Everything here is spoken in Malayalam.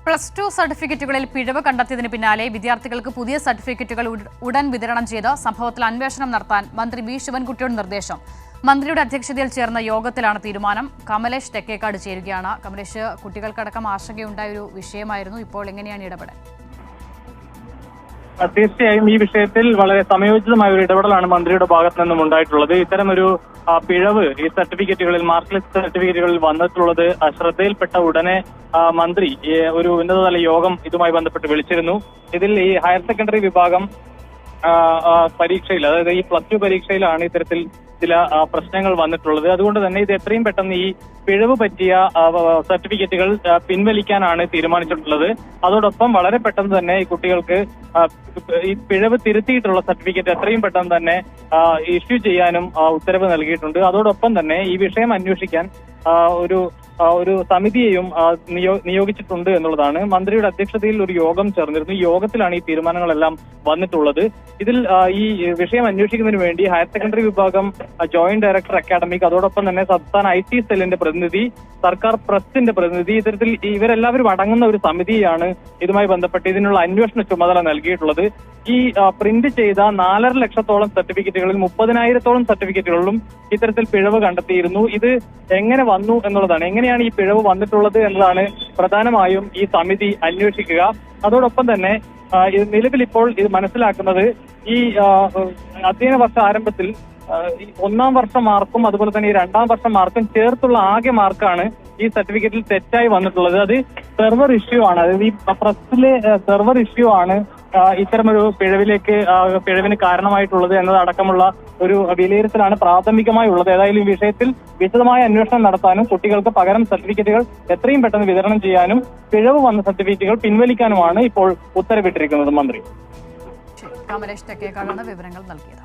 +2 സർട്ടിഫിക്കറ്റുകളിൽ പിഴവ് കണ്ടെത്തിയതിന് പിന്നാലെ വിദ്യാർത്ഥികൾക്ക് പുതിയ സർട്ടിഫിക്കറ്റുകൾ ഉടൻ വിതരണം ചെയ്ത് സംഭവത്തിൽ അന്വേഷണം നടത്താൻ മന്ത്രി വി ശിവൻകുട്ടിയുടെ നിർദ്ദേശം. മന്ത്രിയുടെ അധ്യക്ഷതയിൽ ചേർന്ന യോഗത്തിലാണ് തീരുമാനം. കമലേഷ് തെക്കേക്കാട് ചേരുകയാണ്. കമലേഷ്, കുട്ടികൾക്കടക്കം ആശങ്കയുണ്ടായ ഒരു വിഷയമായിരുന്നു. ഇപ്പോൾ എങ്ങനെയാണ് ഇടപെടൽ? തീർച്ചയായും ഈ വിഷയത്തിൽ വളരെ സമയോചിതമായ ഒരു ഇടപെടലാണ് മന്ത്രിയുടെ ഭാഗത്തു നിന്നും ഉണ്ടായിട്ടുള്ളത്. ഇത്തരമൊരു പിഴവ് ഈ സർട്ടിഫിക്കറ്റുകളിൽ, മാർക്ക് ലിസ്റ്റ് സർട്ടിഫിക്കറ്റുകളിൽ വന്നിട്ടുള്ളത് ശ്രദ്ധയിൽപ്പെട്ട ഉടനെ മന്ത്രി ഒരു ഉന്നതതല യോഗം ഇതുമായി ബന്ധപ്പെട്ട് വിളിച്ചിരുന്നു. ഇതിൽ ഈ ഹയർ സെക്കൻഡറി വിഭാഗം പരീക്ഷയിൽ, അതായത് ഈ +2 പരീക്ഷയിലാണ് ഇത്തരത്തിൽ ചില പ്രശ്നങ്ങൾ വന്നിട്ടുള്ളത്. അതുകൊണ്ട് തന്നെ ഇത് എത്രയും പെട്ടെന്ന് ഈ പിഴവ് പറ്റിയ സർട്ടിഫിക്കറ്റുകൾ പിൻവലിക്കാനാണ് തീരുമാനിച്ചിട്ടുള്ളത്. അതോടൊപ്പം വളരെ പെട്ടെന്ന് തന്നെ ഈ കുട്ടികൾക്ക് ഈ പിഴവ് തിരുത്തിയിട്ടുള്ള സർട്ടിഫിക്കറ്റ് എത്രയും പെട്ടെന്ന് തന്നെ ഇഷ്യൂ ചെയ്യാനും ഉത്തരവ് നൽകിയിട്ടുണ്ട്. അതോടൊപ്പം തന്നെ ഈ വിഷയം അന്വേഷിക്കാൻ ഒരു സമിതിയെയും നിയോഗിച്ചിട്ടുണ്ട് എന്നുള്ളതാണ്. മന്ത്രിയുടെ അധ്യക്ഷതയിൽ ഒരു യോഗം ചേർന്നിരുന്നു. ഈ യോഗത്തിലാണ് ഈ തീരുമാനങ്ങളെല്ലാം വന്നിട്ടുള്ളത്. ഇതിൽ ഈ വിഷയം അന്വേഷിക്കുന്നതിന് വേണ്ടി ഹയർ സെക്കൻഡറി വിഭാഗം ജോയിന്റ് ഡയറക്ടർ അക്കാഡമിക്, അതോടൊപ്പം തന്നെ സംസ്ഥാന IT സെല്ലിന്റെ പ്രതിനിധി, സർക്കാർ പ്രസിന്റെ പ്രതിനിധി, ഇത്തരത്തിൽ ഇവരെല്ലാവരും അടങ്ങുന്ന ഒരു സമിതിയാണ് ഇതുമായി ബന്ധപ്പെട്ട് ഇതിനുള്ള അന്വേഷണ ചുമതല നൽകിയിട്ടുള്ളത്. ഈ പ്രിന്റ് ചെയ്ത 4.5 ലക്ഷത്തോളം സർട്ടിഫിക്കറ്റുകളിൽ 30,000-ഓളം സർട്ടിഫിക്കറ്റുകളിലും ഇത്തരത്തിൽ പിഴവ് കണ്ടെത്തിയിരുന്നു. ഇത് എങ്ങനെ വന്നു എന്നുള്ളതാണ്, എങ്ങനെയാണ് ഈ പിഴവ് വന്നിട്ടുള്ളത് എന്നതാണ് പ്രധാനമായും ഈ സമിതി അന്വേഷിക്കുക. അതോടൊപ്പം തന്നെ നിലവിൽ ഇപ്പോൾ ഇത് മനസ്സിലാക്കുന്നത് ഈ അധ്യയന വർഷ ആരംഭത്തിൽ ഒന്നാം വർഷ മാർക്കും അതുപോലെ തന്നെ ഈ 2ാം വർഷ മാർക്കും ചേർത്തുള്ള ആകെ മാർക്കാണ് ഈ സർട്ടിഫിക്കറ്റിൽ തെറ്റായി വന്നിട്ടുള്ളത്. അത് സെർവർ ഇഷ്യൂ ആണ്. അതായത് ഈ പ്രസ്സിലെ സെർവർ ഇഷ്യൂ ആണ് ഇത്തരമൊരു പിഴവിന് കാരണമായിട്ടുള്ളത് എന്നതടക്കമുള്ള ഒരു വിലയിരുത്തലാണ് പ്രാഥമികമായി ഉള്ളത്. ഏതായാലും ഈ വിഷയത്തിൽ വിശദമായ അന്വേഷണം നടത്താനും കുട്ടികൾക്ക് പകരം സർട്ടിഫിക്കറ്റുകൾ എത്രയും പെട്ടെന്ന് വിതരണം ചെയ്യാനും പിഴവ് വന്ന സർട്ടിഫിക്കറ്റുകൾ പിൻവലിക്കാനുമാണ് ഇപ്പോൾ ഉത്തരവിട്ടിരിക്കുന്നത് മന്ത്രി. കമലേഷ് തെക്കേക്കാടാണ് വിവരങ്ങൾ നൽകിയത്.